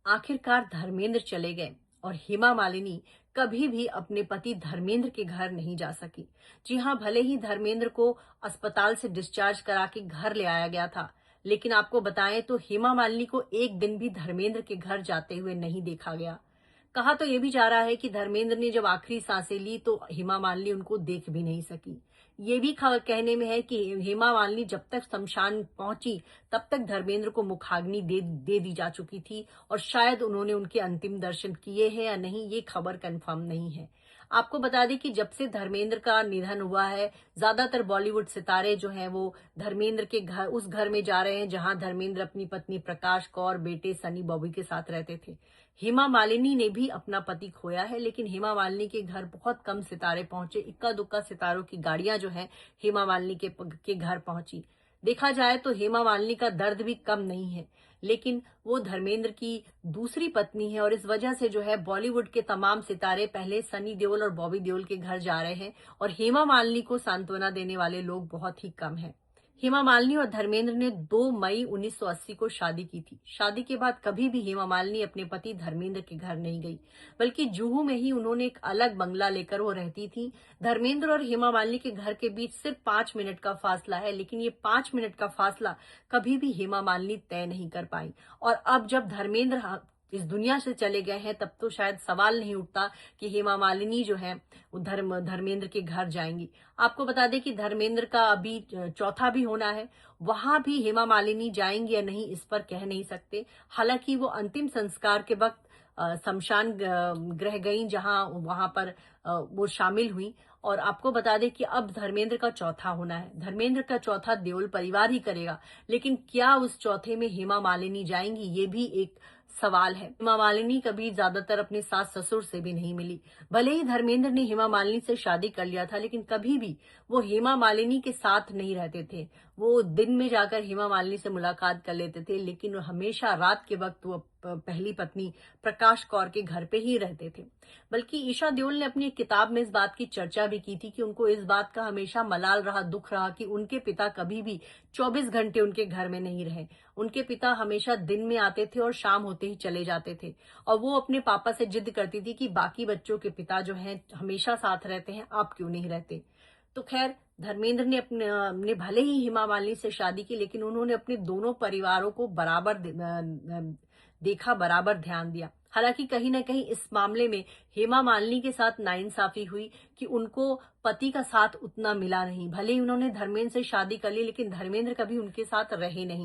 आखिरकार धर्मेंद्र चले गए और हेमा मालिनी कभी भी अपने पति धर्मेंद्र के घर नहीं जा सकी। जी हाँ, भले ही धर्मेंद्र को अस्पताल से डिस्चार्ज करा के घर ले आया गया था, लेकिन आपको बताएं तो हेमा मालिनी को एक दिन भी धर्मेंद्र के घर जाते हुए नहीं देखा गया। कहा तो ये भी जा रहा है कि धर्मेंद्र ने जब आखिरी सांसें ली तो हेमा मालिनी उनको देख भी नहीं सकी। ये भी कहने में है कि हेमा मालिनी जब तक शमशान पहुंची तब तक धर्मेंद्र को मुखाग्नि दे दी जा चुकी थी और शायद उन्होंने उनके अंतिम दर्शन किए हैं या नहीं, ये खबर कंफर्म नहीं है। आपको बता दें कि जब से धर्मेंद्र का निधन हुआ है, ज्यादातर बॉलीवुड सितारे जो हैं वो धर्मेंद्र के घर, उस घर में जा रहे हैं जहां धर्मेंद्र अपनी पत्नी प्रकाश कौर, बेटे सनी बॉबी के साथ रहते थे। हेमा मालिनी ने भी अपना पति खोया है, लेकिन हेमा मालिनी के घर बहुत कम सितारे पहुंचे। इक्का दुक्का सितारों की गाड़ियां जो है हेमा मालिनी के घर पहुंची। देखा जाए तो हेमा मालिनी का दर्द भी कम नहीं है, लेकिन वो धर्मेंद्र की दूसरी पत्नी है और इस वजह से जो है बॉलीवुड के तमाम सितारे पहले सनी देओल और बॉबी देओल के घर जा रहे हैं और हेमा मालिनी को सांत्वना देने वाले लोग बहुत ही कम हैं। हेमा मालिनी और धर्मेंद्र ने 2 मई 1980 को शादी की थी। शादी के बाद कभी भी हेमा मालिनी अपने पति धर्मेंद्र के घर नहीं गई, बल्कि जुहू में ही उन्होंने एक अलग बंगला लेकर वो रहती थी। धर्मेंद्र और हेमा मालिनी के घर के बीच सिर्फ 5 मिनट का फासला है, लेकिन ये 5 मिनट का फासला कभी भी हेमा मालिनी तय नहीं कर पाई। और अब जब धर्मेंद्र इस दुनिया से चले गए हैं तब तो शायद सवाल नहीं उठता कि हेमा मालिनी जो है वो धर्मेंद्र के घर जाएंगी। आपको बता दें कि धर्मेंद्र का अभी चौथा भी होना है, वहां भी हेमा मालिनी जाएंगी या नहीं इस पर कह नहीं सकते। हालांकि वो अंतिम संस्कार के वक्त शमशान गृह गई, जहां वहां पर वो शामिल हुई। और आपको बता दें कि अब धर्मेंद्र का चौथा होना है। धर्मेंद्र का चौथा देओल परिवार ही करेगा, लेकिन क्या उस चौथे में हेमा मालिनी जाएंगी, ये भी एक सवाल है। हेमा मालिनी कभी ज्यादातर अपने सास ससुर से भी नहीं मिली। भले ही धर्मेंद्र ने हेमा मालिनी से शादी कर लिया था, लेकिन कभी भी वो हेमा मालिनी के साथ नहीं रहते थे। वो दिन में जाकर हेमा मालिनी से मुलाकात कर लेते थे, लेकिन हमेशा रात के वक्त वो पहली पत्नी प्रकाश कौर के घर पे ही रहते थे। बल्कि ईशा देओल ने अपनी एक किताब में इस बात की चर्चा भी की थी कि उनको इस बात का हमेशा मलाल रहा, दुख रहा कि उनके पिता कभी भी 24 घंटे उनके घर में नहीं रहे। उनके पिता हमेशा दिन में आते थे और शाम होते ही चले जाते थे। और वो अपने पापा से जिद करती थी कि बाकी बच्चों के पिता जो हैं हमेशा साथ रहते हैं, आप क्यों नहीं रहते। तो खैर, धर्मेंद्र ने अपने भले ही हेमा मालिनी से शादी की, लेकिन उन्होंने अपने दोनों परिवारों को बराबर देखा, बराबर ध्यान दिया। हालांकि कहीं ना कहीं इस मामले में हेमा मालिनी के साथ नाइंसाफी हुई कि उनको पति का साथ उतना मिला नहीं। भले ही उन्होंने धर्मेंद्र से शादी कर ली, लेकिन धर्मेंद्र कभी उनके साथ रहे नहीं।